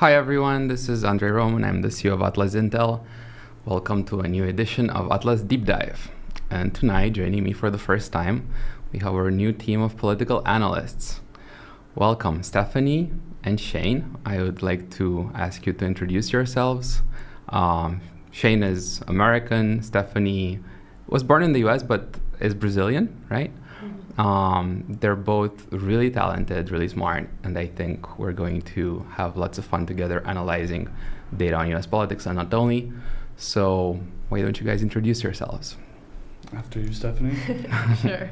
Hi everyone, this is Andre Roman. I'm the CEO of Atlas Intel. Welcome to a new edition of Atlas Deep Dive. And tonight, joining me for the first time, we have our new team of political analysts. Welcome, Stephanie and Shane. I would like to ask you to introduce yourselves. Shane is American. Stephanie was born in the US but is Brazilian, right? They're both really talented, really smart, and I think we're going to have lots of fun together analyzing data on US politics and not only. So why don't you guys introduce yourselves? After you, Stephanie. Sure.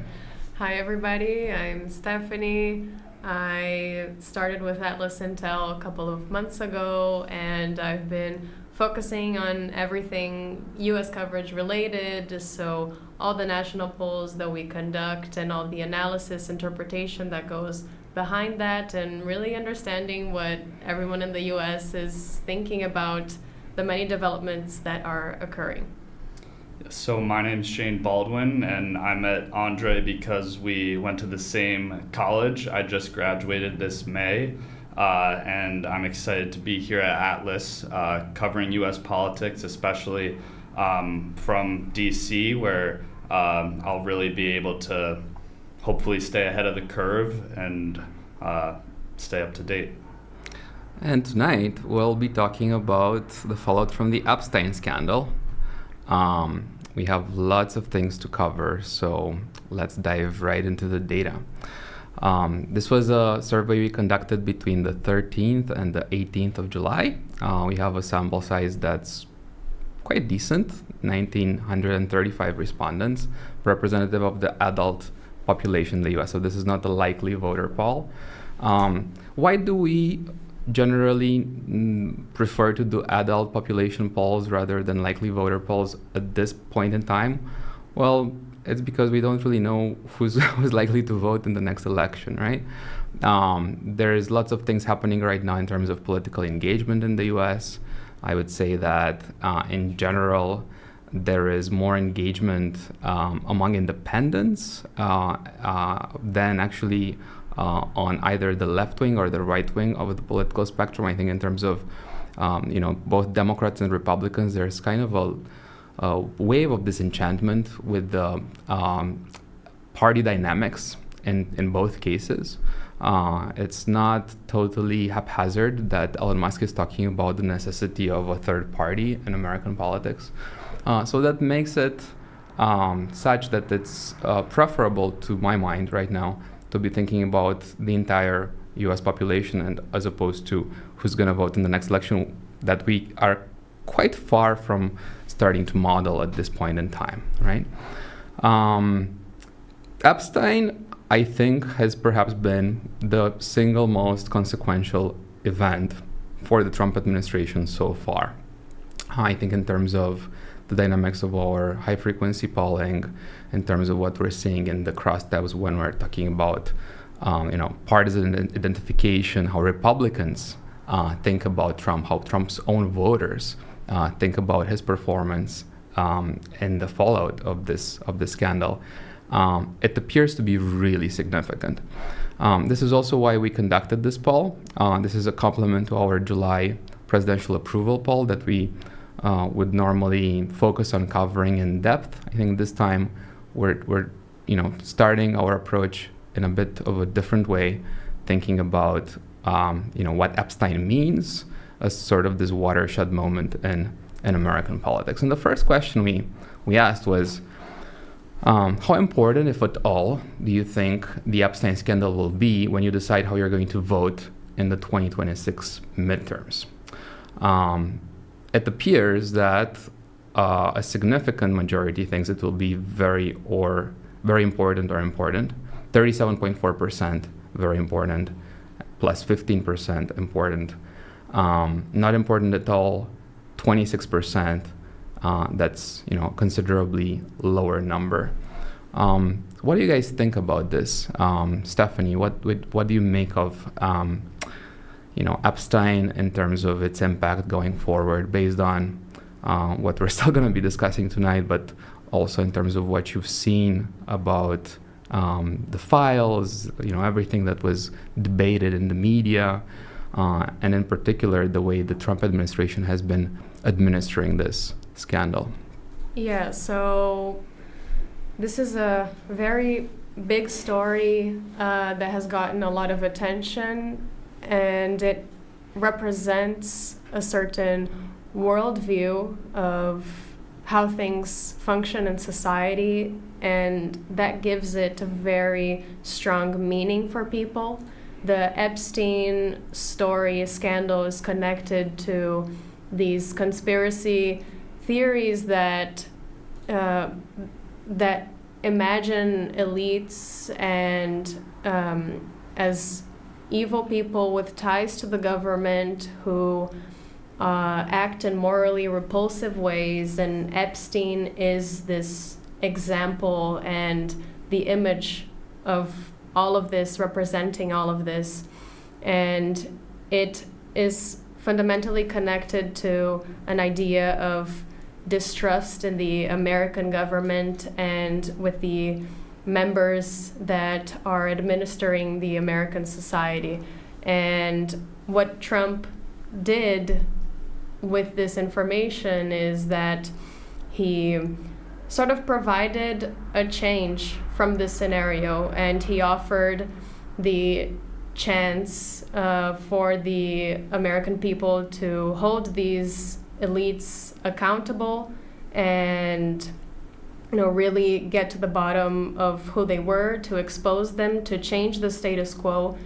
Hi, everybody. I'm Stephanie. I started with Atlas Intel a couple of months ago, and I've been focusing on everything U.S. coverage related, so all the national polls that we conduct and all the analysis, interpretation that goes behind that, and really understanding what everyone in the U.S. is thinking about the many developments that are occurring. So my name's Shane Baldwin, and I met Andre because we went to the same college. I just graduated this May. And I'm excited to be here at Atlas covering U.S. politics, especially from D.C., where I'll really be able to hopefully stay ahead of the curve and stay up to date. And tonight, we'll be talking about the fallout from the Epstein scandal. We have lots of things to cover, so let's dive right into the data. This was a survey we conducted between the 13th and the 18th of July. We have a sample size that's quite decent, 1,935 respondents, representative of the adult population in the US. So this is not a likely voter poll. Why do we generally prefer to do adult population polls rather than likely voter polls at this point in time? Well, it's because we don't really know who's likely to vote in the next election, right? There's lots of things happening right now in terms of political engagement in the US. I would say that in general, there is more engagement among independents than actually on either the left wing or the right wing of the political spectrum. I think in terms of both Democrats and Republicans, there's kind of a wave of disenchantment with the party dynamics in both cases. It's not totally haphazard that Elon Musk is talking about the necessity of a third party in American politics. So that makes it such that it's preferable to my mind right now to be thinking about the entire US population and as opposed to who's going to vote in the next election that we are quite far from starting to model at this point in time, right? Epstein, I think, has perhaps been the single most consequential event for the Trump administration so far. I think in terms of the dynamics of our high-frequency polling, in terms of what we're seeing in the crosstabs when we're talking about partisan identification, how Republicans think about Trump, how Trump's own voters think about his performance and the fallout of this scandal, it appears to be really significant. This is also why we conducted this poll. This is a complement to our July presidential approval poll that we would normally focus on covering in depth. I think this time we're starting our approach in a bit of a different way, thinking about what Epstein means as sort of this watershed moment in American politics. And the first question we asked was, how important, if at all, do you think the Epstein scandal will be when you decide how you're going to vote in the 2026 midterms? It appears that a significant majority thinks it will be very important or important. 37.4% very important, plus 15% important. Not important at all, 26%. That's considerably lower number. What do you guys think about this, Stephanie? What do you make of Epstein in terms of its impact going forward, based on what we're still going to be discussing tonight, but also in terms of what you've seen about the files, everything that was debated in the media, and in particular the way the Trump administration has been administering this scandal. Yeah, so this is a very big story that has gotten a lot of attention, and it represents a certain worldview of how things function in society, and that gives it a very strong meaning for people. The Epstein story scandal is connected to these conspiracy theories that that imagine elites and as evil people with ties to the government who act in morally repulsive ways, and Epstein is this example and the image of all of this, representing all of this. And it is fundamentally connected to an idea of distrust in the American government and with the members that are administering the American society. And what Trump did with this information is that he sort of provided a change from this scenario, and he offered the chance for the American people to hold these elites accountable and really get to the bottom of who they were, to expose them, to change the status quo.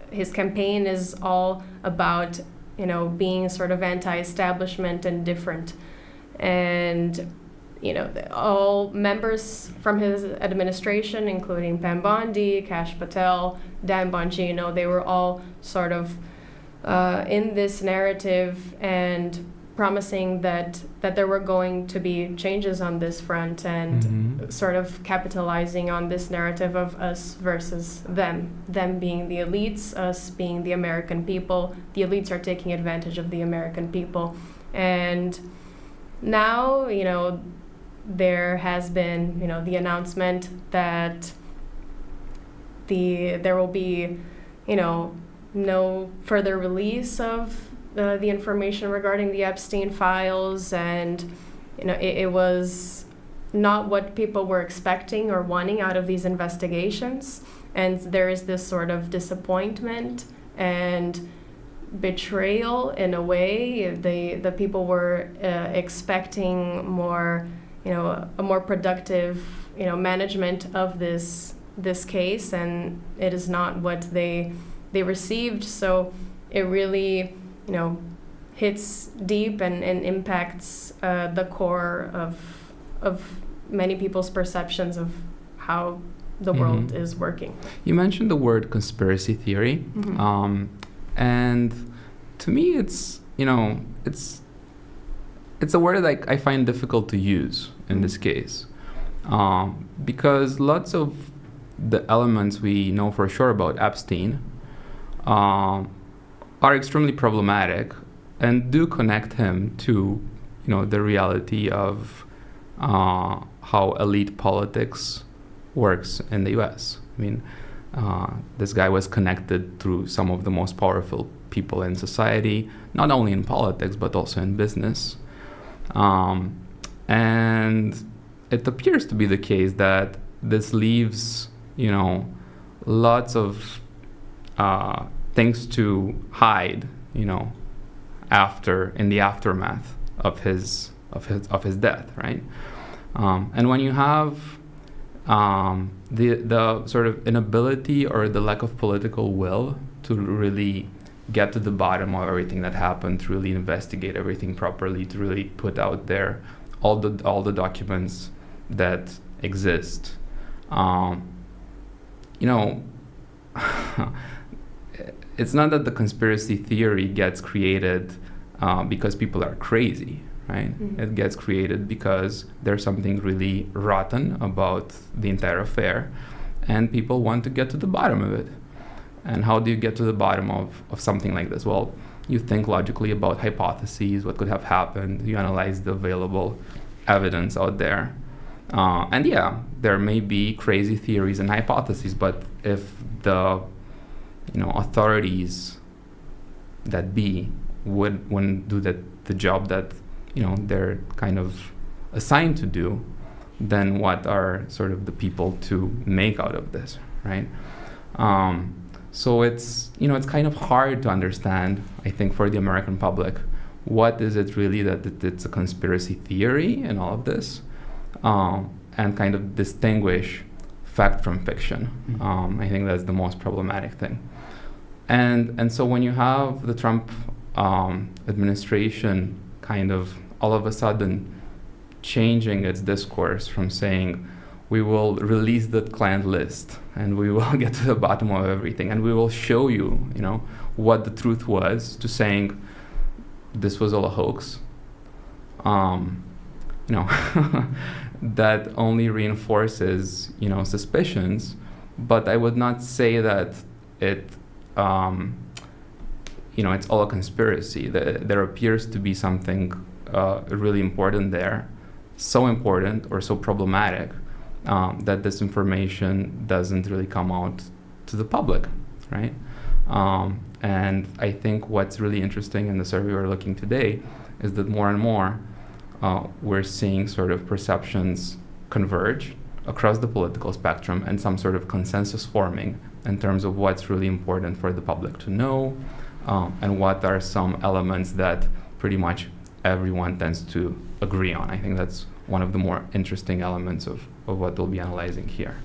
His campaign is all about, being sort of anti-establishment and different. And, all members from his administration, including Pam Bondi, Kash Patel, Dan Bongino, they were all sort of in this narrative and promising that there were going to be changes on this front, and sort of capitalizing on this narrative of us versus them being the elites, us being the American people. The elites are taking advantage of the American people. And now, there has been, the announcement that there will be, no further release of the information regarding the Epstein files, and it was not what people were expecting or wanting out of these investigations, and there is this sort of disappointment and betrayal in a way. The people were expecting more, a more productive, management of this case, and it is not what they received. So it really, hits deep and impacts the core of many people's perceptions of how the world is working. You mentioned the word conspiracy theory, and to me, it's a word that I find difficult to use in this case, because lots of the elements we know for sure about Epstein are extremely problematic and do connect him to, the reality of how elite politics works in the U.S. I mean, this guy was connected through some of the most powerful people in society, not only in politics, but also in business. And it appears to be the case that this leaves, lots of things to hide, in the aftermath of his death, right? And when you have the sort of inability or the lack of political will to really get to the bottom of everything that happened, to really investigate everything properly, to really put out there all the documents that exist, it's not that the conspiracy theory gets created because people are crazy, right? It gets created because there's something really rotten about the entire affair, and people want to get to the bottom of it. And how do you get to the bottom of something like this? Well, you think logically about hypotheses, what could have happened. You analyze the available evidence out there. And yeah, there may be crazy theories and hypotheses, but if the authorities that be wouldn't do the job that they're kind of assigned to do, then what are sort of the people to make out of this, right? So it's kind of hard to understand, I think, for the American public, what is it really that it's a conspiracy theory in all of this, and kind of distinguish fact from fiction. I think that's the most problematic thing. And so when you have the Trump administration kind of all of a sudden changing its discourse from saying, we will release the client list and we will get to the bottom of everything and we will show you, what the truth was, to saying this was all a hoax, that only reinforces, suspicions. But I would not say that it, it's all a conspiracy. There appears to be something really important there, so important or so problematic that this information doesn't really come out to the public, right? And I think what's really interesting in the survey we're looking today is that more and more we're seeing sort of perceptions converge across the political spectrum and some sort of consensus forming in terms of what's really important for the public to know, and what are some elements that pretty much everyone tends to agree on. I think that's one of the more interesting elements of what we'll be analyzing here.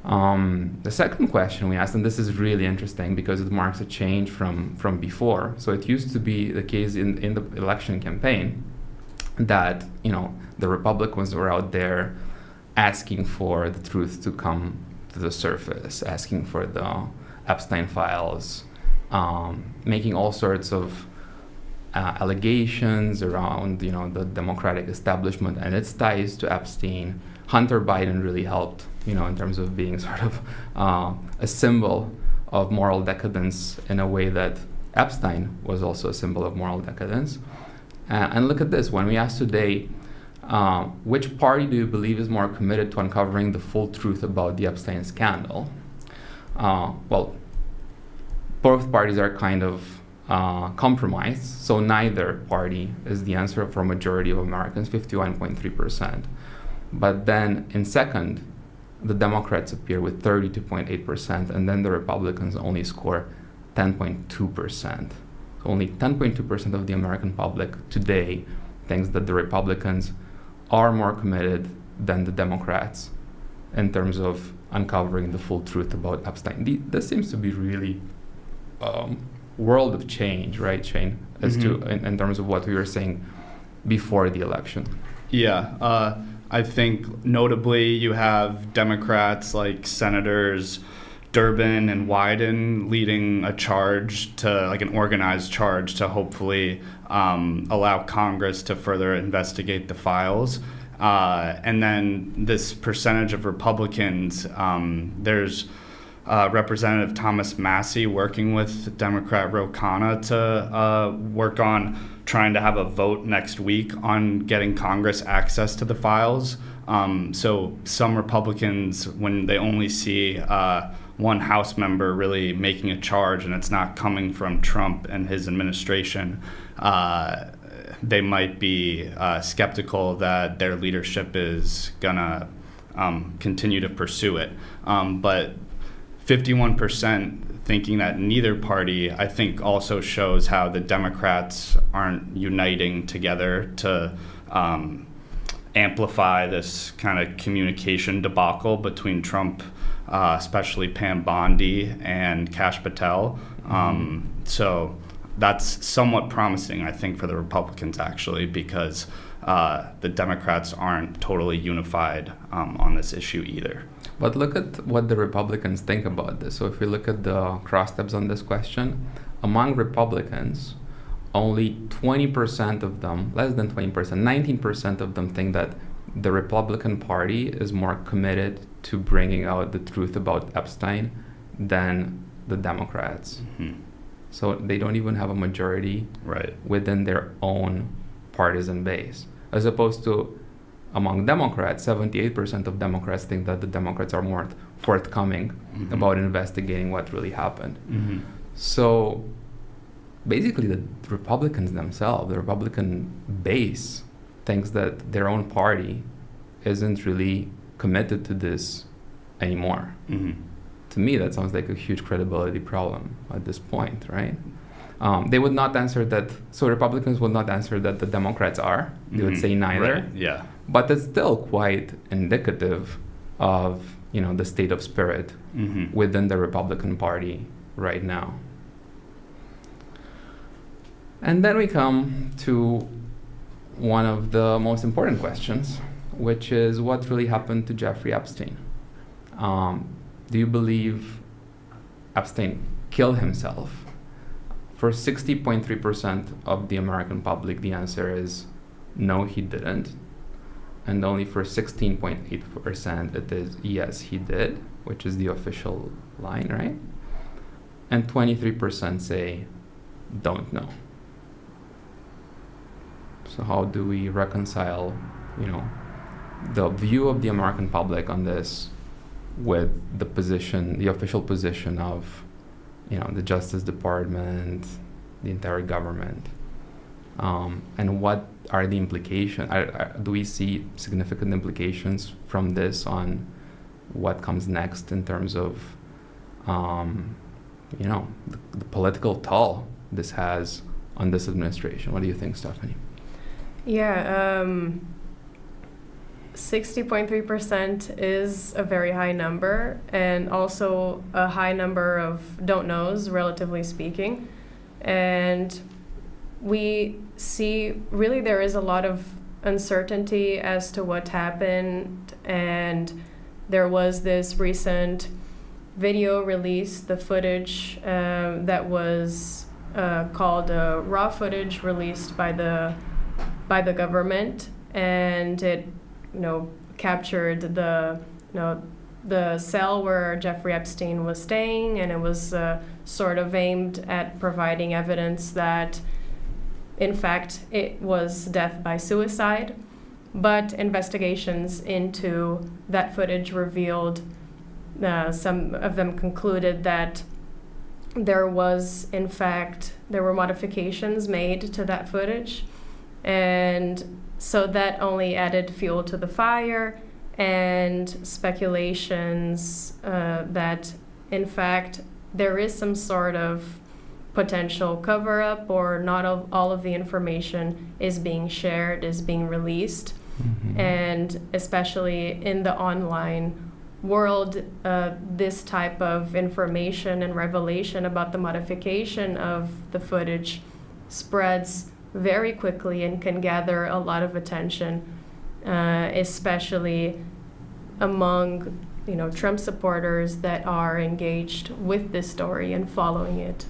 The second question we asked, and this is really interesting because it marks a change from before. So it used to be the case in the election campaign that the Republicans were out there asking for the truth to come to the surface, asking for the Epstein files, making all sorts of allegations around the Democratic establishment and its ties to Epstein. Hunter Biden really helped, in terms of being sort of a symbol of moral decadence in a way that Epstein was also a symbol of moral decadence. And look at this, when we ask today, which party do you believe is more committed to uncovering the full truth about the Epstein scandal? Well, both parties are kind of compromised, so neither party is the answer for a majority of Americans, 51.3%. But then in second, the Democrats appear with 32.8%, and then the Republicans only score 10.2%. So only 10.2% of the American public today thinks that the Republicans are more committed than the Democrats in terms of uncovering the full truth about Epstein. This seems to be really world of change, right, Shane, as to in terms of what we were saying before the election. Yeah, I think notably you have Democrats like Senators Durbin and Wyden leading a charge to, like, an organized charge to hopefully allow Congress to further investigate the files. And then this percentage of Republicans, there's Representative Thomas Massey working with Democrat Ro Khanna to work on trying to have a vote next week on getting Congress access to the files. So some Republicans, when they only see one House member really making a charge and it's not coming from Trump and his administration, they might be skeptical that their leadership is gonna continue to pursue it. But 51% thinking that neither party, I think, also shows how the Democrats aren't uniting together to amplify this kind of communication debacle between Trump, especially Pam Bondi, and Kash Patel. So that's somewhat promising, I think, for the Republicans, actually, because the Democrats aren't totally unified on this issue either. But look at what the Republicans think about this. So if we look at the crosstabs on this question, among Republicans, only 20% of them, less than 20%, 19% of them think that the Republican Party is more committed to bringing out the truth about Epstein than the Democrats. So they don't even have a majority within their own partisan base. As opposed to among Democrats, 78% of Democrats think that the Democrats are more forthcoming about investigating what really happened. So basically the Republicans themselves, the Republican base, thinks that their own party isn't really committed to this anymore. To me, that sounds like a huge credibility problem at this point, right? They would not answer that, so Republicans would not answer that the Democrats are. They would say neither. Right. Yeah. But it's still quite indicative of, the state of spirit within the Republican Party right now. And then we come to one of the most important questions, which is what really happened to Jeffrey Epstein? Do you believe Epstein killed himself? For 60.3% of the American public, the answer is no, he didn't. And only for 16.8% it is yes, he did, which is the official line, right? And 23% say don't know. So how do we reconcile, the view of the American public on this with the official position of, the Justice Department, the entire government, and what are the implications? Do we see significant implications from this on what comes next in terms of, the political toll this has on this administration? What do you think, Stephanie? Yeah, 60.3% is a very high number, and also a high number of don't knows, relatively speaking. And we see really there is a lot of uncertainty as to what happened, and there was this recent video released, the footage that was called raw footage released by the government, and it captured the cell where Jeffrey Epstein was staying, and it was sort of aimed at providing evidence that in fact it was death by suicide. But investigations into that footage revealed, some of them concluded that there were modifications made to that footage, and so that only added fuel to the fire, and speculations that in fact there is some sort of potential cover-up, or not all of the information is being shared, is being released. And especially in the online world, this type of information and revelation about the modification of the footage spreads very quickly and can gather a lot of attention, especially among Trump supporters that are engaged with this story and following it.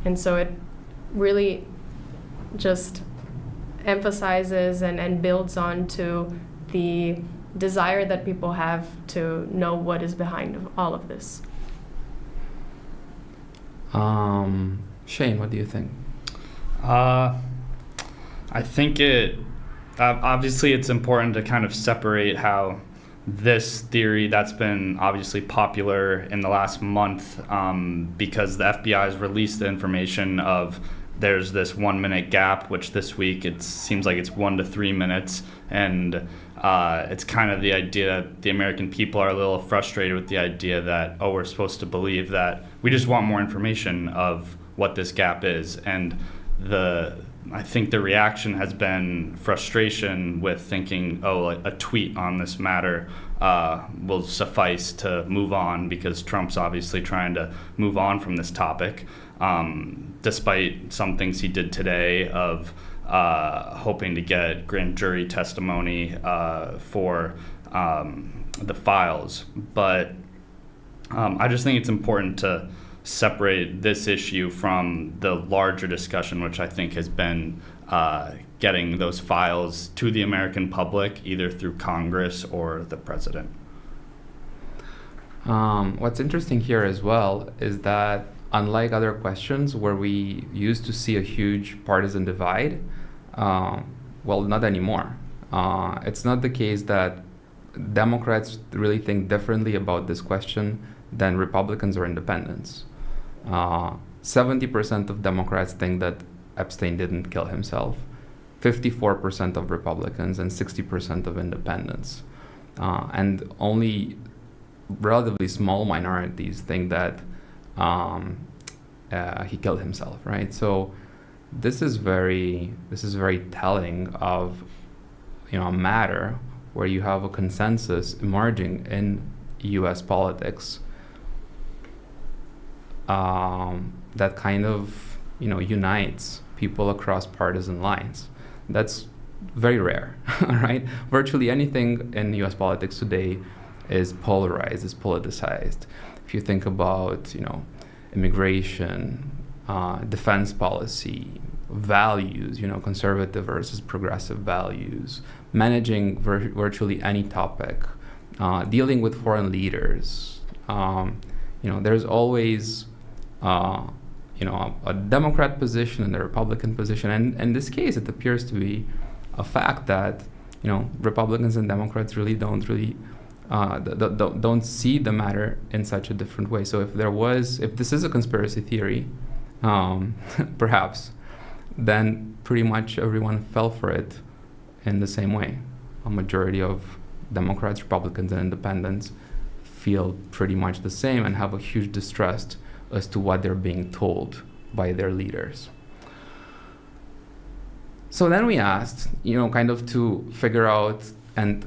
And so it really just emphasizes and builds on to the desire that people have to know what is behind all of this. Shane, what do you think? I think obviously it's important to kind of separate how this theory that's been obviously popular in the last month, because the FBI has released the information of there's this 1 minute gap, which this week it seems like it's 1 to 3 minutes, and it's kind of the idea that the American people are a little frustrated with the idea that, we're supposed to believe that we just want more information of what this gap is. And I think the reaction has been frustration with thinking, a tweet on this matter will suffice to move on, because Trump's obviously trying to move on from this topic, despite some things he did today of hoping to get grand jury testimony for the files. But I just think it's important to separate this issue from the larger discussion, which I think has been getting those files to the American public, either through Congress or the president. What's interesting here as well is that unlike other questions where we used to see a huge partisan divide, not anymore. It's not the case that Democrats really think differently about this question than Republicans or independents. 70% of Democrats think that Epstein didn't kill himself, 54% of Republicans, and 60% of independents. And only relatively small minorities think that he killed himself, right? So this is very telling of a matter where you have a consensus emerging in U.S. politics that kind of unites people across partisan lines. That's very rare, right? Virtually anything in U.S. politics today is polarized, is politicized. If you think about immigration, defense policy, values, conservative versus progressive values, managing virtually any topic, dealing with foreign leaders, there's always a Democrat position and a Republican position, and in this case, it appears to be a fact that Republicans and Democrats really don't see the matter in such a different way. So if this is a conspiracy theory, perhaps, then pretty much everyone fell for it in the same way. A majority of Democrats, Republicans, and independents feel pretty much the same and have a huge distrust as to what they're being told by their leaders. So then we asked, kind of to figure out and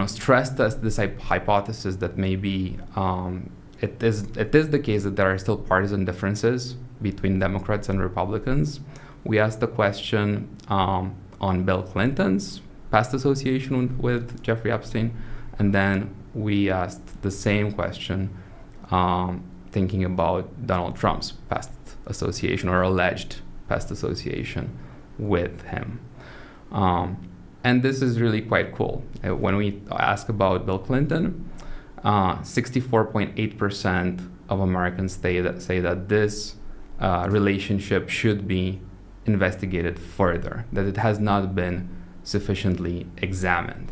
stress test this hypothesis that maybe it is the case that there are still partisan differences between Democrats and Republicans. We asked the question on Bill Clinton's past association with Jeffrey Epstein, and then we asked the same question thinking about Donald Trump's past association or alleged past association with him. And this is really quite cool. When we ask about Bill Clinton, 64.8% of Americans say that this relationship should be investigated further, that it has not been sufficiently examined.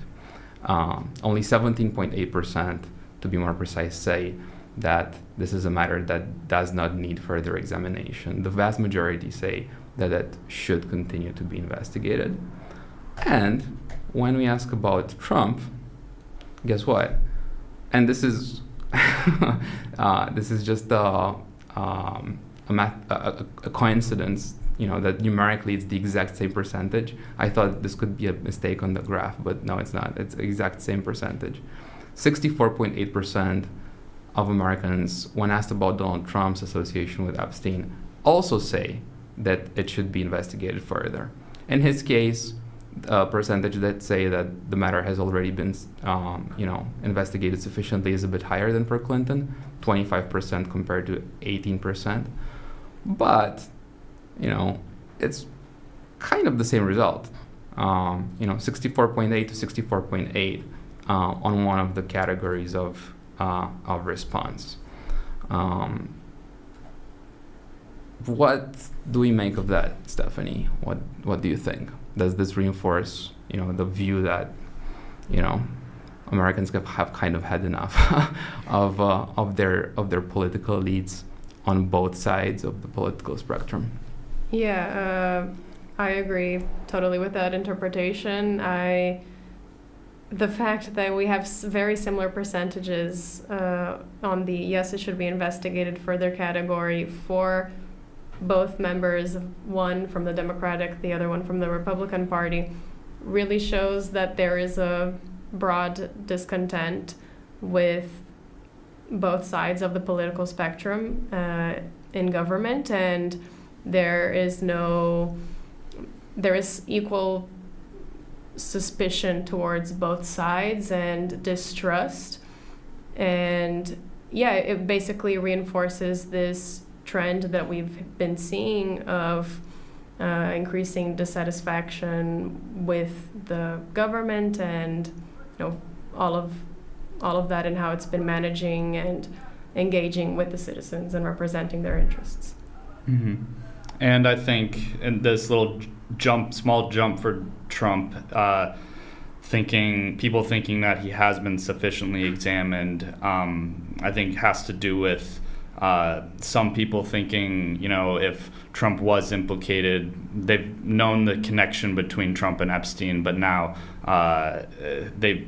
Only 17.8%, to be more precise, say that this is a matter that does not need further examination. The vast majority say that it should continue to be investigated. And when we ask about Trump, guess what? And this is just a coincidence, that numerically it's the exact same percentage. I thought this could be a mistake on the graph, but no, it's not. It's the exact same percentage. 64.8% of Americans, when asked about Donald Trump's association with Epstein, also say that it should be investigated further. In his case, a percentage that say that the matter has already been, investigated sufficiently is a bit higher than for Clinton, 25% compared to 18%. But, it's kind of the same result. 64.8 to 64.8 on one of the categories of response. What do we make of that, Stephanie? What do you think? Does this reinforce, the view that, Americans have kind of had enough of their political elites on both sides of the political spectrum? Yeah, I agree totally with that interpretation. The fact that we have very similar percentages on the yes, it should be investigated further category for both members, one from the Democratic, the other one from the Republican Party, really shows that there is a broad discontent with both sides of the political spectrum in government, and there is equal suspicion towards both sides and distrust. And yeah, it basically reinforces this trend that we've been seeing of increasing dissatisfaction with the government and all of that and how it's been managing and engaging with the citizens and representing their interests. Mm-hmm. And I think in this little small jump for Trump, people thinking that he has been sufficiently examined, I think has to do with some people thinking, if Trump was implicated, they've known the connection between Trump and Epstein, but now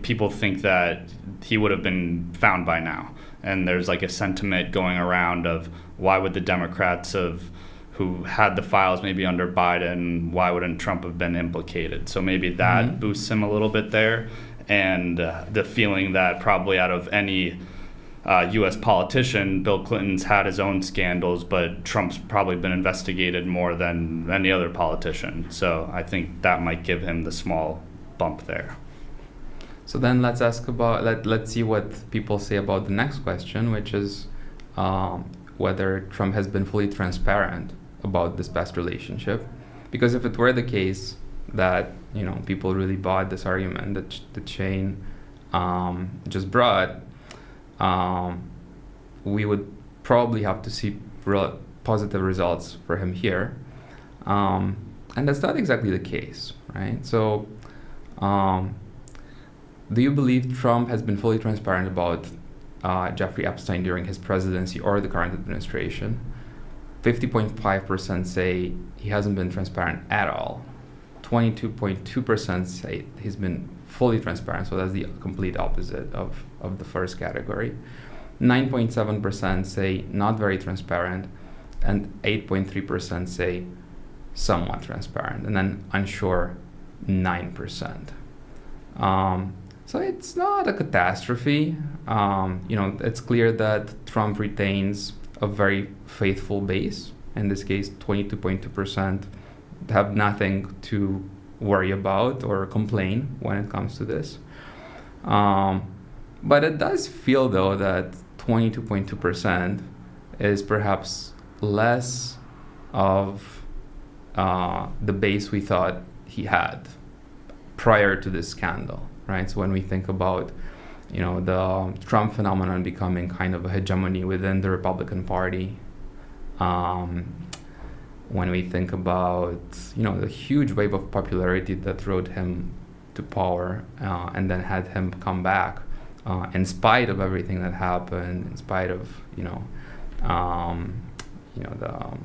people think that he would have been found by now. And there's like a sentiment going around of why would the Democrats who had the files maybe under Biden, why wouldn't Trump have been implicated? So maybe that boosts him a little bit there. And the feeling that probably out of any U.S. politician, Bill Clinton's had his own scandals, but Trump's probably been investigated more than any other politician. So I think that might give him the small bump there. So then let's let's see what people say about the next question, which is whether Trump has been fully transparent about this past relationship. Because if it were the case that people really bought this argument that Shane just brought, we would probably have to see real positive results for him here, and that's not exactly the case, right? So do you believe Trump has been fully transparent about Jeffrey Epstein during his presidency or the current administration? 50.5% say he hasn't been transparent at all. 22.2% say he's been fully transparent, so that's the complete opposite of the first category. 9.7% say not very transparent, and 8.3% say somewhat transparent, and then unsure 9%. So it's not a catastrophe. It's clear that Trump retains a very faithful base. In this case, 22.2% have nothing to worry about or complain when it comes to this. But it does feel, though, that 22.2% is perhaps less of the base we thought he had prior to this scandal, right? So when we think about the Trump phenomenon becoming kind of a hegemony within the Republican Party, when we think about the huge wave of popularity that rode him to power and then had him come back in spite of everything that happened, in spite of the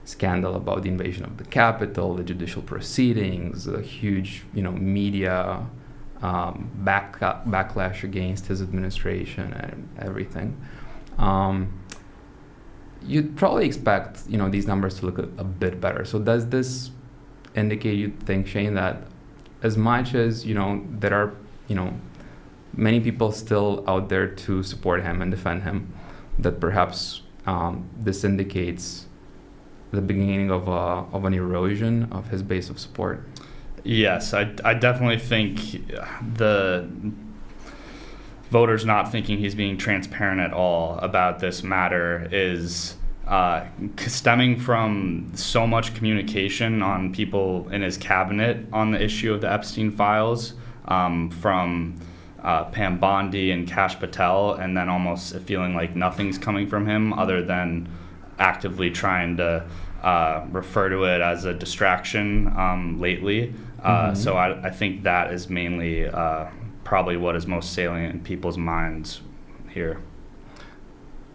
scandal about the invasion of the Capitol, the judicial proceedings, the huge media backlash against his administration and everything. You'd probably expect these numbers to look a bit better. So does this indicate, you think, Shane, that as much as there are many people still out there to support him and defend him, that perhaps this indicates the beginning of an erosion of his base of support? Yes, I definitely think the voters not thinking he's being transparent at all about this matter is stemming from so much communication on people in his cabinet on the issue of the Epstein files, from Pam Bondi and Kash Patel, and then almost feeling like nothing's coming from him other than actively trying to refer to it as a distraction lately. So I think that is mainly probably what is most salient in people's minds here.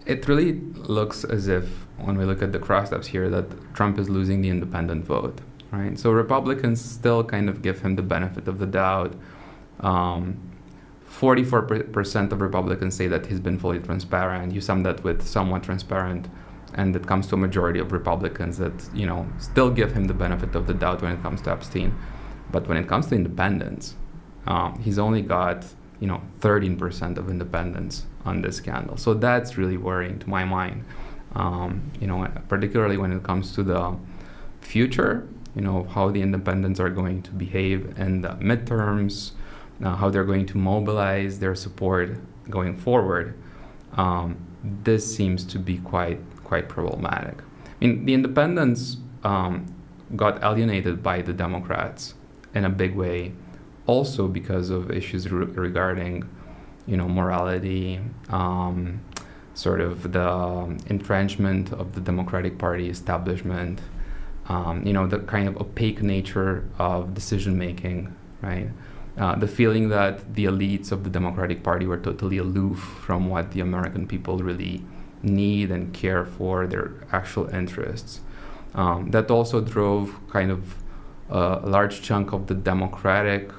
It really looks as if, when we look at the cross-ups here, that Trump is losing the independent vote, right? So Republicans still kind of give him the benefit of the doubt. 44% of Republicans say that he's been fully transparent. You sum that with somewhat transparent, and it comes to a majority of Republicans that, still give him the benefit of the doubt when it comes to Epstein. But when it comes to independents, he's only got, 13% of independents on this scandal. So that's really worrying to my mind, particularly when it comes to the future, how the independents are going to behave in the midterms, how they're going to mobilize their support going forward. This seems to be quite problematic. I mean, the independents got alienated by the Democrats in a big way, also because of issues regarding, morality, sort of the entrenchment of the Democratic Party establishment, the kind of opaque nature of decision making, right? the feeling that the elites of the Democratic Party were totally aloof from what the American people really need and care for, their actual interests. That also drove kind of a large chunk of the Democratic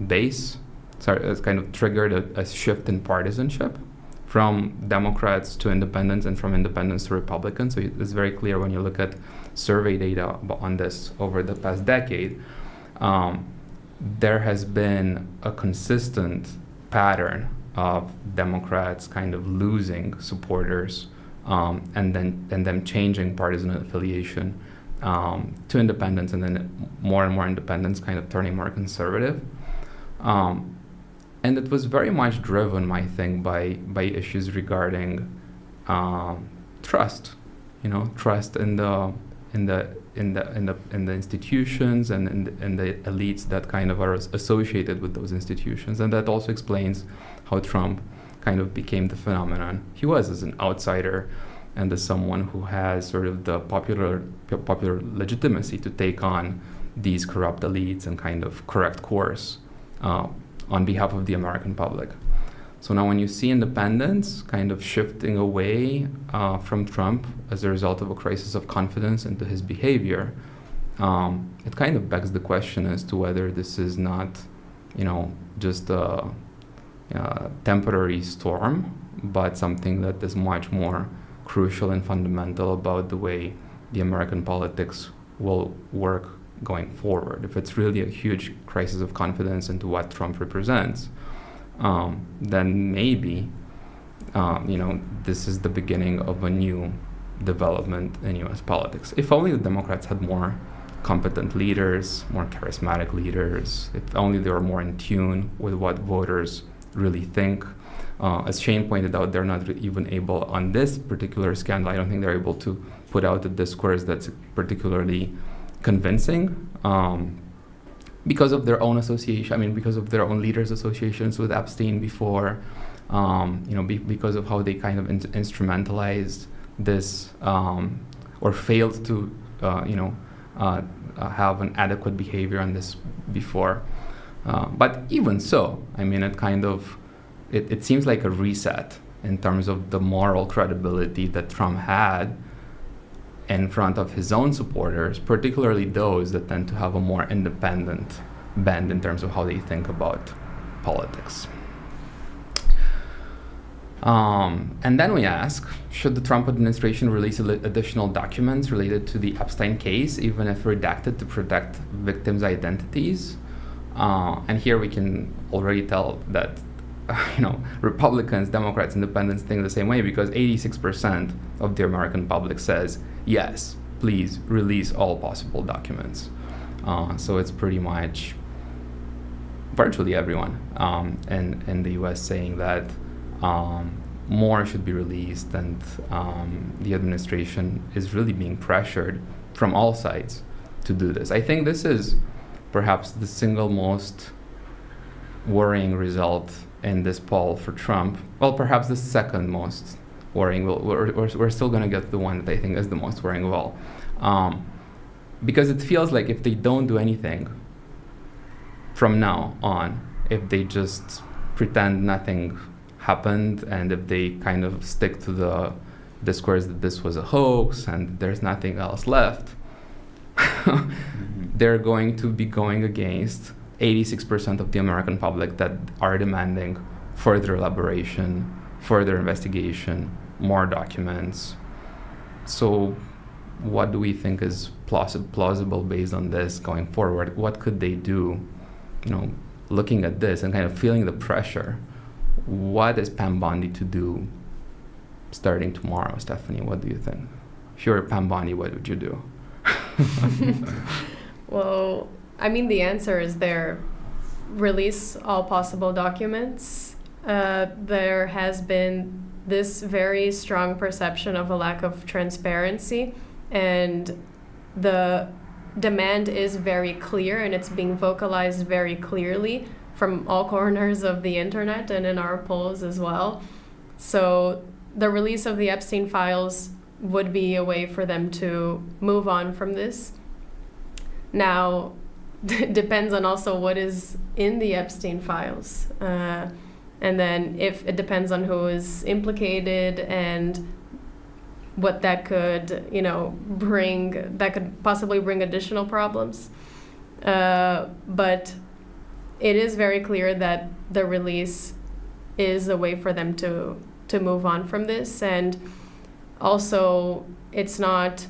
base. So it's kind of triggered a shift in partisanship from Democrats to independents and from independents to Republicans. So it's very clear when you look at survey data on this over the past decade. There has been a consistent pattern of Democrats kind of losing supporters and then changing partisan affiliation to independents, and then more and more independents kind of turning more conservative. And it was very much driven, I think, by issues regarding trust, trust in the institutions and in the elites that kind of are associated with those institutions. And that also explains how Trump kind of became the phenomenon he was, as an outsider and as someone who has sort of the popular legitimacy to take on these corrupt elites and kind of correct course on behalf of the American public. So now when you see independents kind of shifting away from Trump as a result of a crisis of confidence into his behavior, it kind of begs the question as to whether this is not, just a temporary storm, but something that is much more crucial and fundamental about the way the American politics will work going forward. If it's really a huge crisis of confidence into what Trump represents, then maybe, this is the beginning of a new development in U.S. politics. If only the Democrats had more competent leaders, more charismatic leaders, if only they were more in tune with what voters really think. As Shane pointed out, they're not even able, on this particular scandal, I don't think they're able to put out a discourse that's particularly convincing, because of their own association, because of their own leaders' associations with Epstein before, because of how they kind of instrumentalized this, or failed to, have an adequate behavior on this before. But even so, it seems like a reset in terms of the moral credibility that Trump had in front of his own supporters, particularly those that tend to have a more independent bend in terms of how they think about politics. And then we ask, should the Trump administration release additional documents related to the Epstein case, even if redacted, to protect victims' identities? And here we can already tell that Republicans, Democrats, Independents think the same way, because 86% of the American public says, yes, please release all possible documents. So it's pretty much virtually everyone in the US saying that more should be released, and the administration is really being pressured from all sides to do this. I think this is perhaps the single most worrying result in this poll for Trump. Well, perhaps the second most worrying. We're still going to get the one that I think is the most worrying of all. Because it feels like if they don't do anything from now on, if they just pretend nothing happened, and if they kind of stick to the discourse that this was a hoax and there's nothing else left, they're going to be going against 86% of the American public that are demanding further elaboration, further investigation, more documents. So what do we think is plausible based on this going forward? What could they do, looking at this and kind of feeling the pressure? What is Pam Bondi to do starting tomorrow? Stephanie, what do you think? If you were Pam Bondi, what would you do? Well, the answer is there. Release all possible documents. There has been this very strong perception of a lack of transparency, and the demand is very clear, and it's being vocalized very clearly from all corners of the internet and in our polls as well. So the release of the Epstein files would be a way for them to move on from this. Now, depends on also what is in the Epstein files. And then if it depends on who is implicated and what that could, bring, that could possibly bring additional problems. But it is very clear that the release is a way for them to move on from this. And also, it's not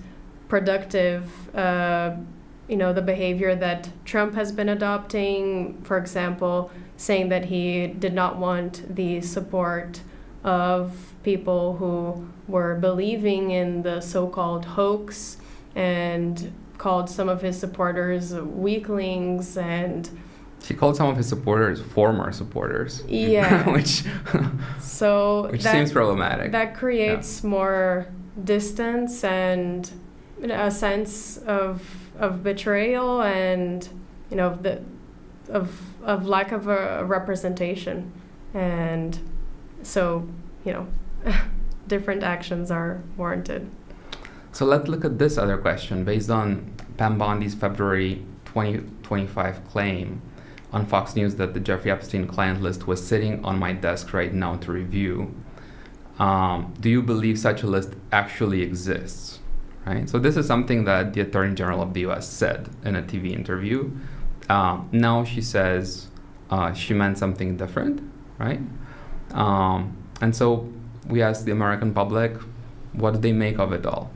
productive, the behavior that Trump has been adopting, for example, saying that he did not want the support of people who were believing in the so-called hoax, and called some of his supporters weaklings. And he called some of his supporters former supporters. Yeah. which seems problematic. That creates more distance and a sense of betrayal and of lack of a representation. And so different actions are warranted. So let's look at this other question. Based on Pam Bondi's February 2025 claim on Fox News that the Jeffrey Epstein client list was sitting on my desk right now to review, do you believe such a list actually exists? Right. So this is something that the Attorney General of the U.S. said in a TV interview. Now she says she meant something different, right? And so we asked the American public, what do they make of it all?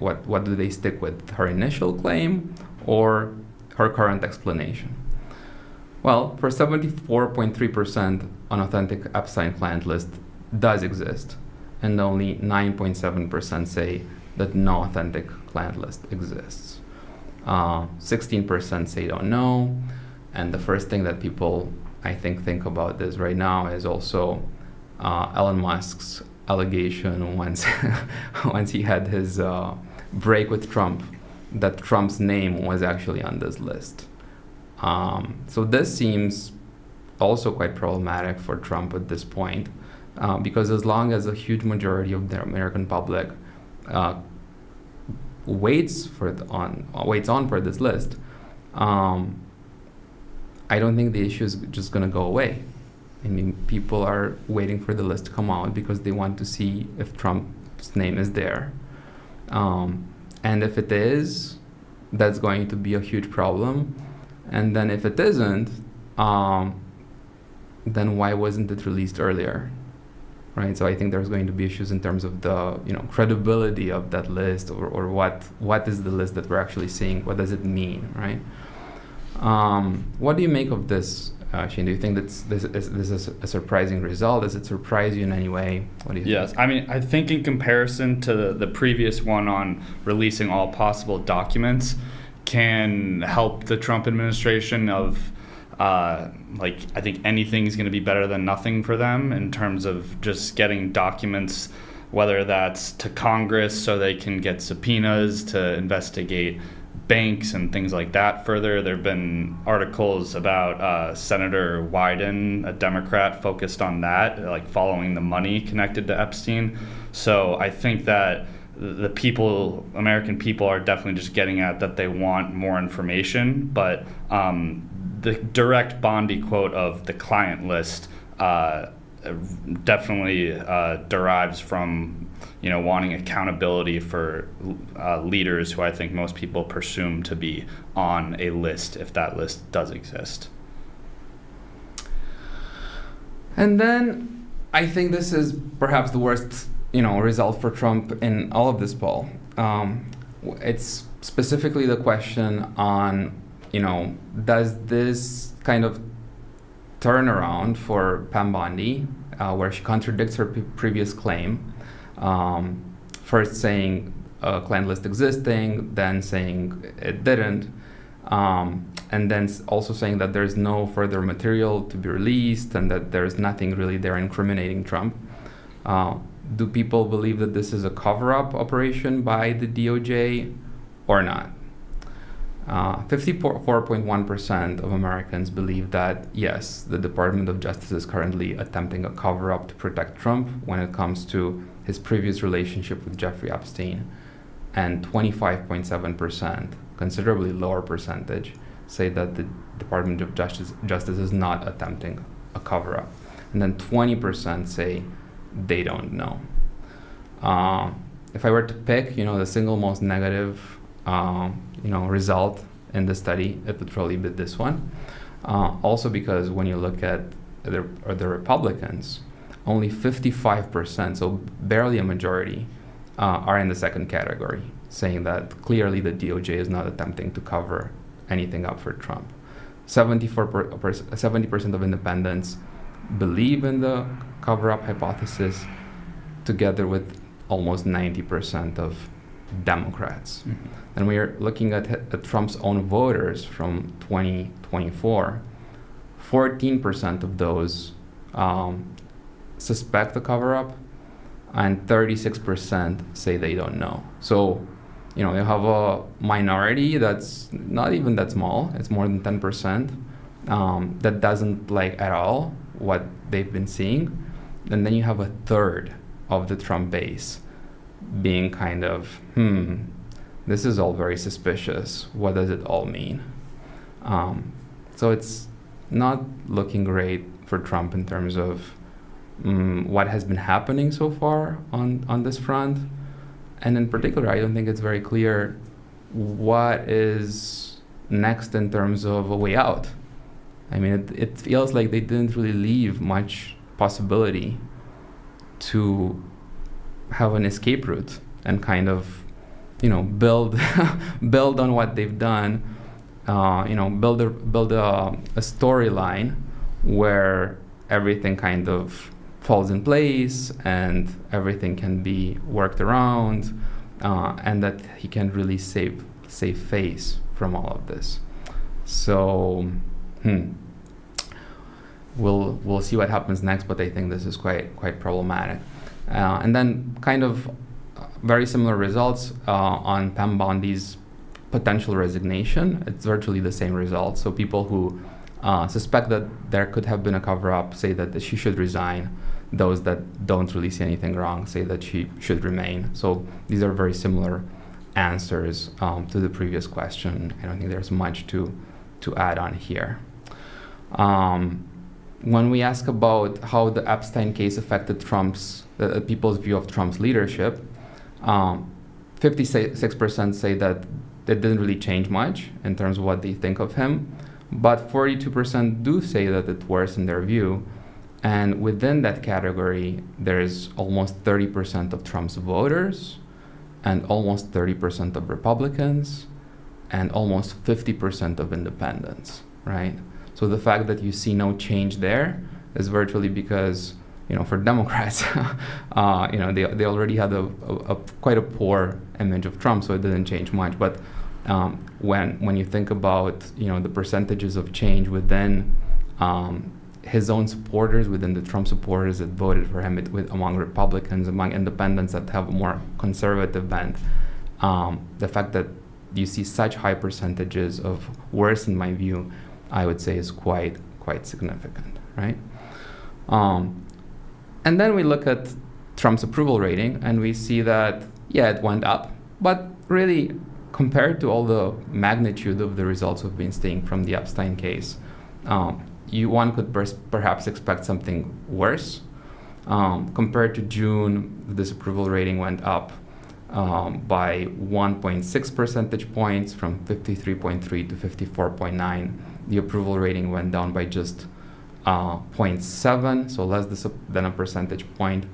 What do they stick with, her initial claim or her current explanation? Well, for 74.3%, an authentic Epstein client list does exist, and only 9.7% say that no authentic client list exists. 16% say don't know, and the first thing that people, I think about this right now is also Elon Musk's allegation once he had his break with Trump, that Trump's name was actually on this list. So this seems also quite problematic for Trump at this point, because as long as a huge majority of the American public waits on for this list, I don't think the issue is just going to go away. I mean, people are waiting for the list to come out because they want to see if Trump's name is there. And if it is, that's going to be a huge problem. And then if it isn't, then why wasn't it released earlier? Right? So I think there's going to be issues in terms of the credibility of that list, or what is the list that we're actually seeing? What does it mean, right? What do you make of this, Shane? Do you think this is a surprising result? Does it surprise you in any way? What do you think? Yes, I mean, I think in comparison to the previous one on releasing all possible documents can help the Trump administration of I think anything's going to be better than nothing for them in terms of just getting documents, whether that's to Congress so they can get subpoenas to investigate banks and things like that further. There have been articles about Senator Wyden, a Democrat, focused on that, like following the money connected to Epstein. So I think that the people, American people, are definitely just getting at that they want more information, but the direct Bondi quote of the client list definitely derives from wanting accountability for leaders who I think most people presume to be on a list, if that list does exist. And then I think this is perhaps the worst result for Trump in all of this poll. It's specifically the question on does this kind of turnaround for Pam Bondi, where she contradicts her previous claim, first saying a client list existing, then saying it didn't, and then also saying that there's no further material to be released and that there's nothing really there incriminating Trump. Do people believe that this is a cover-up operation by the DOJ or not? 54.1% of Americans believe that, yes, the Department of Justice is currently attempting a cover-up to protect Trump when it comes to his previous relationship with Jeffrey Epstein. And 25.7%, considerably lower percentage, say that the Department of Justice is not attempting a cover-up. And then 20% say they don't know. If I were to pick, the single most negative, result in the study, it would probably be this one. Also because when you look at the Republicans, only 55%, so barely a majority, are in the second category, saying that clearly the DOJ is not attempting to cover anything up for Trump. 70% of independents believe in the cover-up hypothesis, together with almost 90% of Democrats. Mm-hmm. And we are looking at Trump's own voters from 2024. 14% of those suspect the cover-up, and 36% say they don't know. So, you have a minority that's not even that small. It's more than 10% that doesn't like at all what they've been seeing. And then you have a third of the Trump base being kind of, this is all very suspicious. What does it all mean? So it's not looking great for Trump in terms of what has been happening so far on this front. And in particular, I don't think it's very clear what is next in terms of a way out. I mean, it feels like they didn't really leave much possibility to have an escape route and kind of, build build on what they've done, build a storyline where everything kind of falls in place and everything can be worked around, and that he can really save face from all of this. So, we'll see what happens next, but I think this is quite problematic. And then kind of very similar results on Pam Bondi's potential resignation. It's virtually the same results. So people who suspect that there could have been a cover-up say that she should resign. Those that don't really see anything wrong say that she should remain. So these are very similar answers to the previous question. I don't think there's much to add on here. When we ask about how the Epstein case affected people's view of Trump's leadership, 56% say that it didn't really change much in terms of what they think of him, but 42% do say that it worsened their view. And within that category, there's almost 30% of Trump's voters, and almost 30% of Republicans, and almost 50% of independents, right? So the fact that you see no change there is virtually because, for Democrats, they already had a quite a poor image of Trump, so it didn't change much. But when you think about, the percentages of change within his own supporters, within the Trump supporters that voted for him, among Republicans, among independents that have a more conservative bent, the fact that you see such high percentages of worse, in my view, I would say is quite significant, right? And then we look at Trump's approval rating, and we see that, it went up, but really, compared to all the magnitude of the results we've been seeing from the Epstein case, one could perhaps expect something worse. Compared to June, the disapproval rating went up by 1.6 percentage points, from 53.3 to 54.9. The approval rating went down by just 0.7, so less than a percentage point.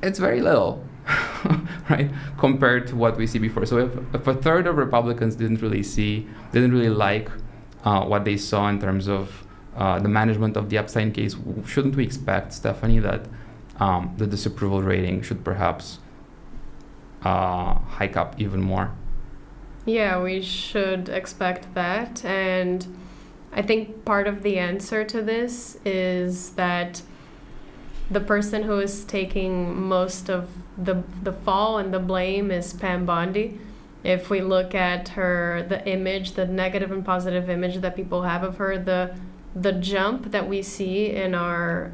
It's very little, right, compared to what we see before. So if a third of Republicans didn't really like what they saw in terms of the management of the Epstein case, shouldn't we expect, Stephanie, that the disapproval rating should perhaps hike up even more? Yeah, we should expect that. And I think part of the answer to this is that the person who is taking most of the fall and the blame is Pam Bondi. If we look at the image, the negative and positive image that people have of her, the jump that we see in our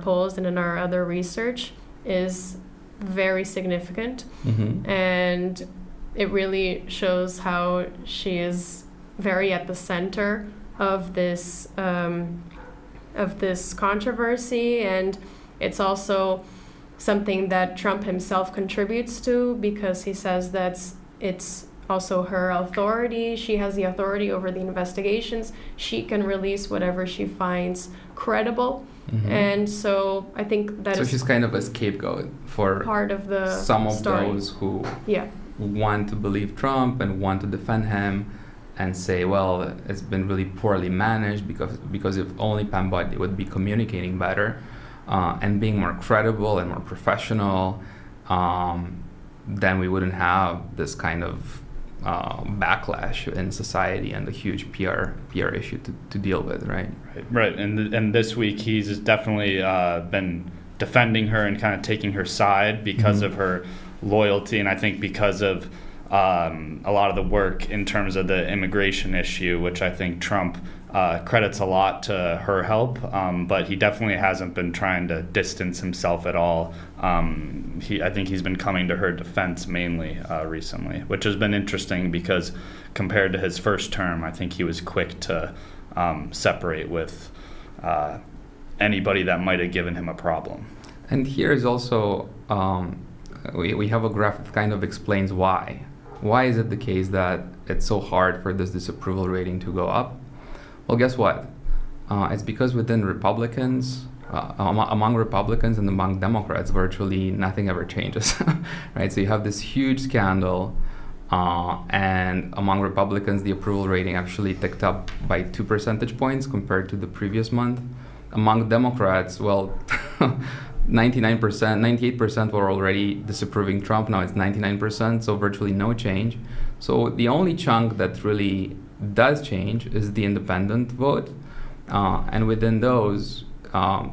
polls and in our other research is very significant. Mm-hmm. And it really shows how she is very at the center of this controversy, and it's also something that Trump himself contributes to, because he says that it's also her authority. She has the authority over the investigations. She can release whatever she finds credible. Mhm. And so I think that So is she's kind of a scapegoat for part of the some of story. those who Yeah. want to believe Trump and want to defend him and say, well, it's been really poorly managed because if only Pam Bondi would be communicating better and being more credible and more professional, then we wouldn't have this kind of backlash in society and a huge PR issue to deal with, right? Right. And this week he's definitely been defending her and kind of taking her side because of her loyalty, and I think because of a lot of the work in terms of the immigration issue, which I think Trump credits a lot to her help, but he definitely hasn't been trying to distance himself at all. I think he's been coming to her defense mainly recently, which has been interesting because compared to his first term, I think he was quick to separate with anybody that might have given him a problem. And here is also, we have a graph that kind of explains why. Why is it the case that it's so hard for this disapproval rating to go up? Well, guess what? It's because within Republicans, among Republicans and among Democrats, virtually nothing ever changes, right? So you have this huge scandal, and among Republicans, the approval rating actually ticked up by 2 percentage points compared to the previous month. Among Democrats, well, 99%, 98% were already disapproving Trump. Now it's 99%, so virtually no change. So the only chunk that really does change is the independent vote. And within those,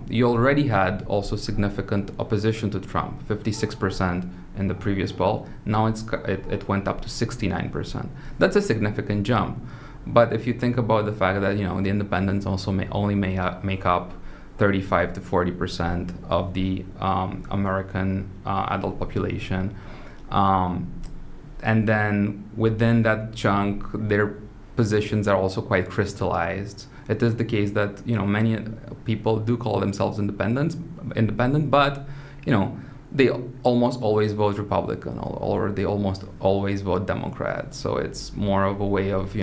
you already had also significant opposition to Trump, 56% in the previous poll. Now it went up to 69%. That's a significant jump. But if you think about the fact that, the independents also only make up 35 to 40% of the American adult population. And then within that chunk, their positions are also quite crystallized. It is the case that, many people do call themselves independent, but, they almost always vote Republican or they almost always vote Democrat. So it's more of a way of,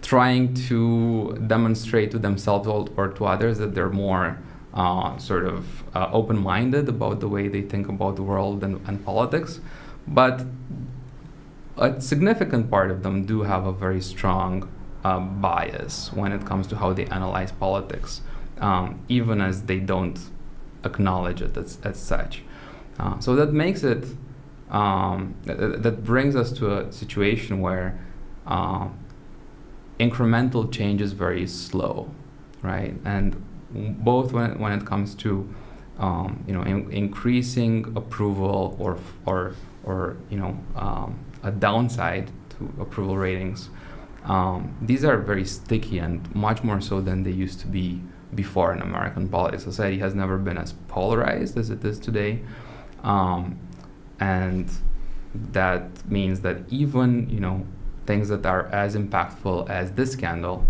trying to demonstrate to themselves or to others that they're more open-minded about the way they think about the world and politics. But a significant part of them do have a very strong bias when it comes to how they analyze politics, even as they don't acknowledge it as such. So that makes it, that brings us to a situation where incremental change is very slow, right? And both when it comes to increasing approval or a downside to approval ratings, these are very sticky and much more so than they used to be before in American politics. Society has never been as polarized as it is today, and that means that even things that are as impactful as this scandal,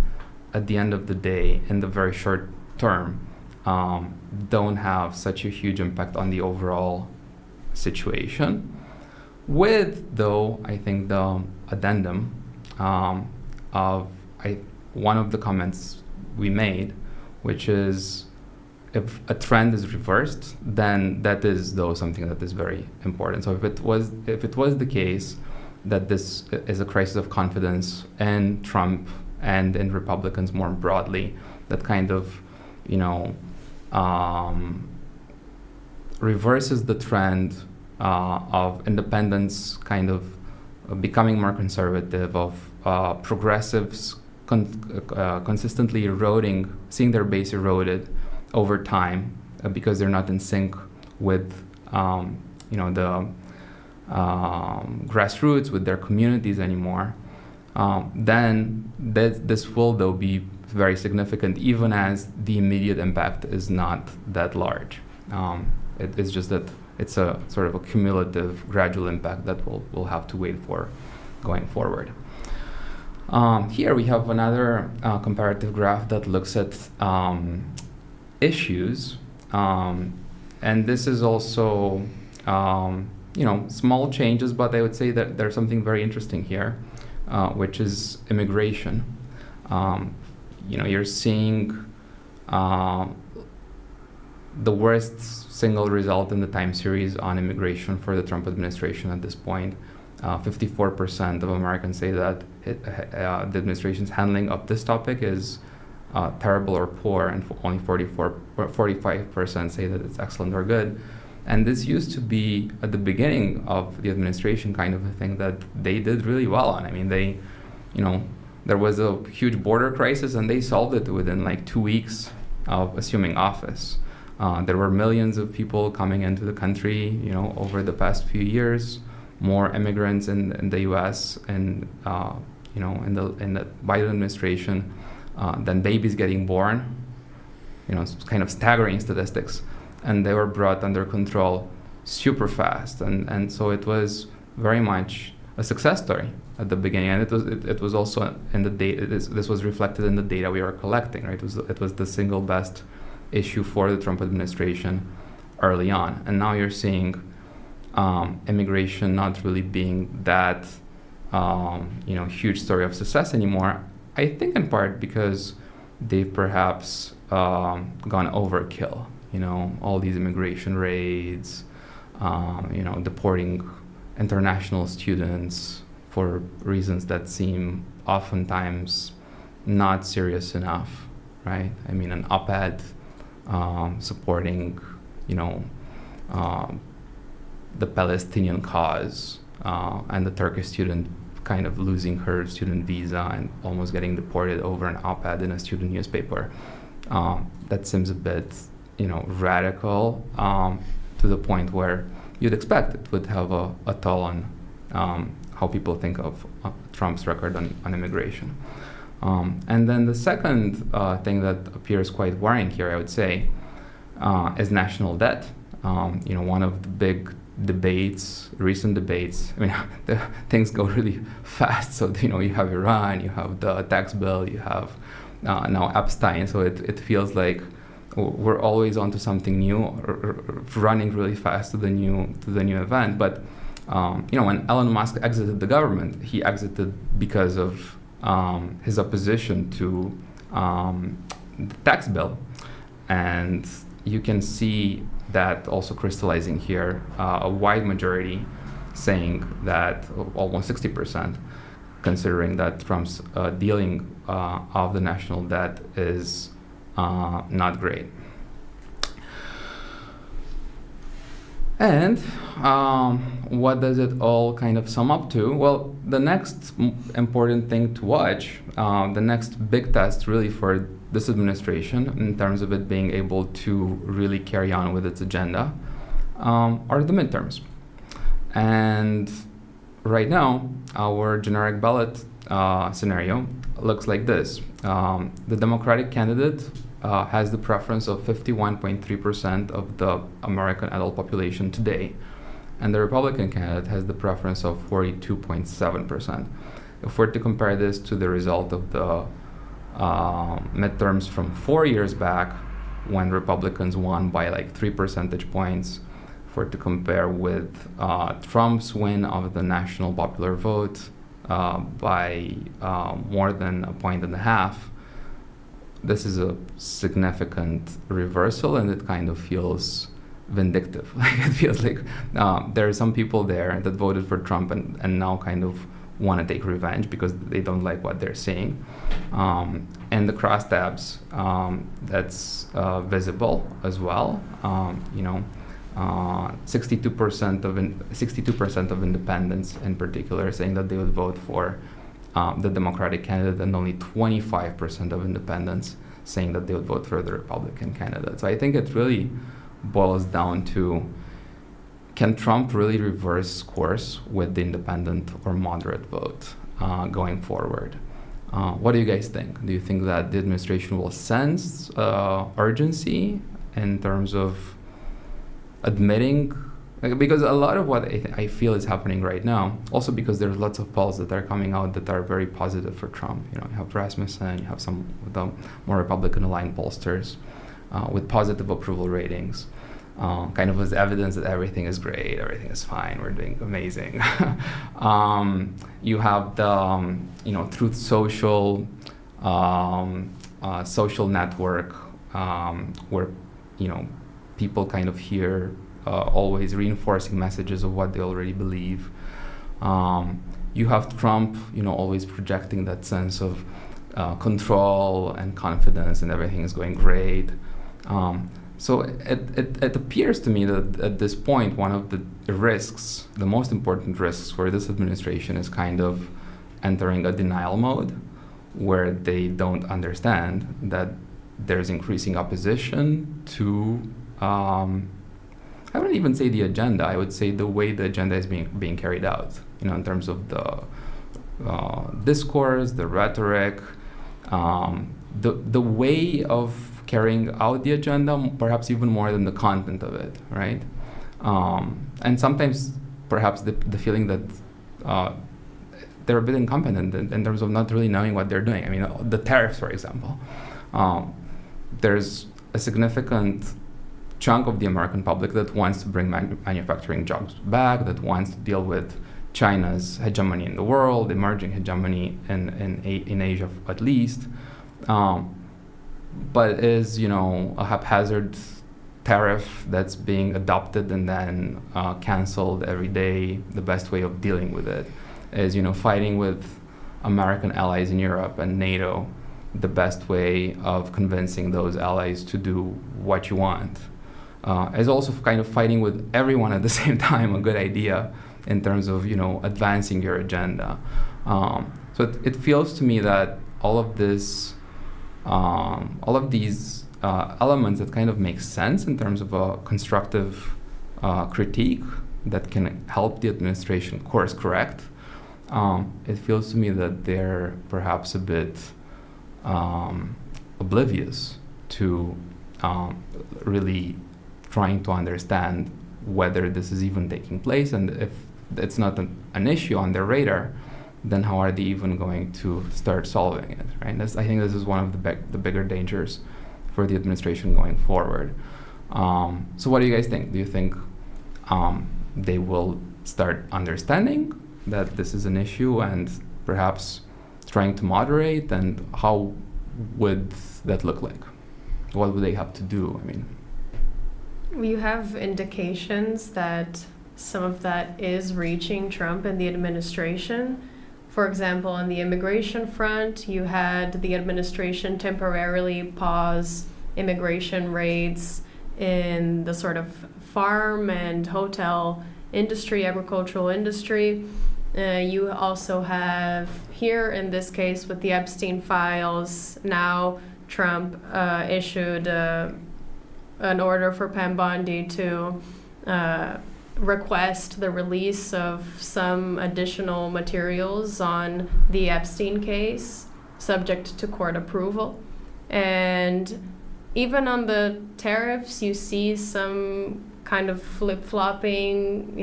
at the end of the day, in the very short term, don't have such a huge impact on the overall situation. With, though, I think the addendum of one of the comments we made, which is if a trend is reversed, then that is, though, something that is very important. So if it was the case that this is a crisis of confidence in Trump and in Republicans more broadly, that kind of, reverses the trend of independents kind of becoming more conservative, of progressives consistently seeing their base eroded over time because they're not in sync with, the grassroots, with their communities anymore, then this will, though, be very significant, even as the immediate impact is not that large. It's just that it's a sort of a cumulative, gradual impact that we'll have to wait for going forward. Here we have another comparative graph that looks at issues, and this is also small changes, but I would say that there's something very interesting here, which is immigration. You're seeing the worst single result in the time series on immigration for the Trump administration at this point. 54% of Americans say that the administration's handling of this topic is terrible or poor, and only 45% say that it's excellent or good. And this used to be, at the beginning of the administration, kind of a thing that they did really well on. I mean, there was a huge border crisis, and they solved it within like 2 weeks of assuming office. There were millions of people coming into the country, over the past few years, more immigrants in the U.S. and in the Biden administration than babies getting born. It's kind of staggering statistics, and they were brought under control super fast, and so it was very much a success story at the beginning, and it was also in the data. This was reflected in the data we were collecting. Right, it was the single best issue for the Trump administration early on, and now you're seeing immigration not really being that huge story of success anymore. I think in part because they've perhaps gone overkill. All these immigration raids, deporting international students for reasons that seem oftentimes not serious enough, right? I mean, an op-ed supporting, the Palestinian cause, and the Turkish student kind of losing her student visa and almost getting deported over an op-ed in a student newspaper. That seems a bit, radical, to the point where you'd expect it would have a toll on how people think of Trump's record on immigration. And then the second thing that appears quite worrying here, I would say, is national debt. One of the big recent debates, the things go really fast. So, you have Iran, you have the tax bill, you have now Epstein. So it feels like we're always onto something new, or running really fast to the new event. But when Elon Musk exited the government, he exited because of his opposition to the tax bill, and you can see that also crystallizing here, a wide majority saying that, almost 60%, considering that Trump's dealing of the national debt is not great. And what does it all kind of sum up to? Well, the next important thing to watch, the next big test really for this administration in terms of it being able to really carry on with its agenda, are the midterms. And right now, our generic ballot scenario looks like this. The Democratic candidate has the preference of 51.3% of the American adult population today, and the Republican candidate has the preference of 42.7%. If we're to compare this to the result of the midterms from 4 years back, when Republicans won by like 3 percentage points, for to compare with Trump's win of the national popular vote by more than 1.5 points, this is a significant reversal, and it kind of feels vindictive. It feels like there are some people there that voted for Trump and now kind of want to take revenge because they don't like what they're seeing. And the crosstabs, that's visible as well. 62% of independents in particular saying that they would vote for the Democratic candidate, and only 25% of independents saying that they would vote for the Republican candidate. So I think it really boils down to, can Trump really reverse course with the independent or moderate vote going forward? What do you guys think? Do you think that the administration will sense urgency in terms of admitting because a lot of what I feel is happening right now, also because there's lots of polls that are coming out that are very positive for Trump. You have Rasmussen, you have some of the more Republican-aligned pollsters with positive approval ratings, kind of as evidence that everything is great, everything is fine, we're doing amazing. You have the Truth Social, social network, where people kind of hear always reinforcing messages of what they already believe. You have Trump, always projecting that sense of control and confidence, and everything is going great. So it appears to me that at this point, one of the risks, the most important risks for this administration, is kind of entering a denial mode, where they don't understand that there's increasing opposition to, I wouldn't even say the agenda, I would say the way the agenda is being carried out, in terms of the discourse, the rhetoric, the way of carrying out the agenda, perhaps even more than the content of it, right? And sometimes perhaps the feeling that they're a bit incompetent in terms of not really knowing what they're doing. I mean, the tariffs, for example. There's a significant chunk of the American public that wants to bring manufacturing jobs back, that wants to deal with China's hegemony in the world, emerging hegemony in Asia at least, but is a haphazard tariff that's being adopted and then canceled every day. The best way of dealing with it is fighting with American allies in Europe and NATO. The best way of convincing those allies to do what you want is also kind of fighting with everyone at the same time, a good idea in terms of advancing your agenda. So it feels to me that all of these elements that kind of make sense in terms of a constructive critique that can help the administration course correct. It feels to me that they're perhaps a bit oblivious to really trying to understand whether this is even taking place, and if it's not an issue on their radar, then how are they even going to start solving it, right? I think this is one of the bigger dangers for the administration going forward. So what do you guys think? Do you think they will start understanding that this is an issue and perhaps trying to moderate, and how would that look like? What would they have to do? I mean, you have indications that some of that is reaching Trump and the administration. For example, on the immigration front, you had the administration temporarily pause immigration raids in the sort of farm and hotel industry, agricultural industry. You also have here, in this case, with the Epstein files, now Trump issued an order for Bondi to request the release of some additional materials on the Epstein case, subject to court approval. And even on the tariffs, you see some kind of flip-flopping,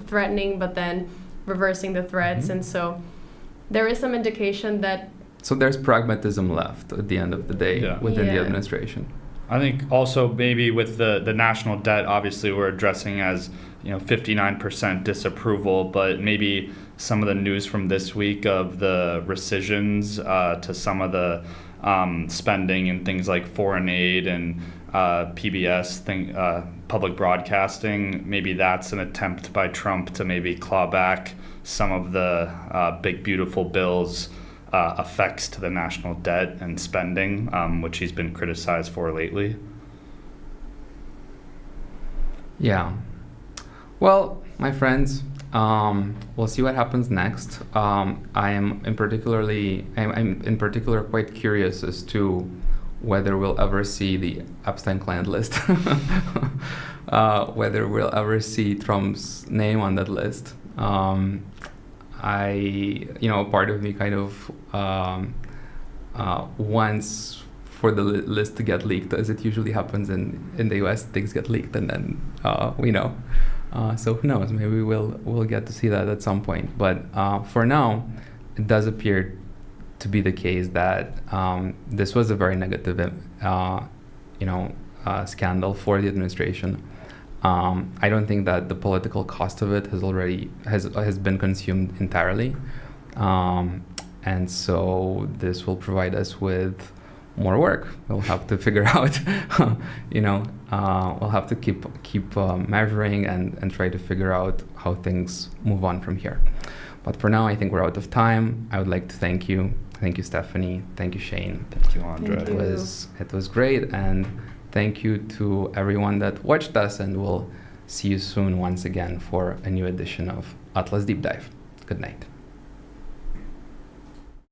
threatening, but then reversing the threats. And so there is some indication that... So there's pragmatism left at the end of the day within the administration. I think also maybe with the national debt, obviously we're addressing as 59% disapproval, but maybe some of the news from this week of the rescissions to some of the spending and things like foreign aid and PBS public broadcasting, maybe that's an attempt by Trump to maybe claw back some of the big beautiful bills effects to the national debt and spending, which he's been criticized for lately. Yeah. Well, my friends, we'll see what happens next. I'm in particular quite curious as to whether we'll ever see the Epstein client list, whether we'll ever see Trump's name on that list. Part of me kind of wants for the list to get leaked, as it usually happens in the US. Things get leaked and then we know. So who knows? Maybe we'll get to see that at some point. But for now, it does appear to be the case that this was a very negative, scandal for the administration. I don't think that the political cost of it has been consumed entirely, and so this will provide us with more work. We'll have to figure out, we'll have to keep measuring and try to figure out how things move on from here. But for now, I think we're out of time. I would like to thank you. Thank you, Stephanie. Thank you, Shane. Thank you, Andre. Thank you. It was great, and thank you to everyone that watched us, and we'll see you soon once again for a new edition of Atlas Deep Dive. Good night.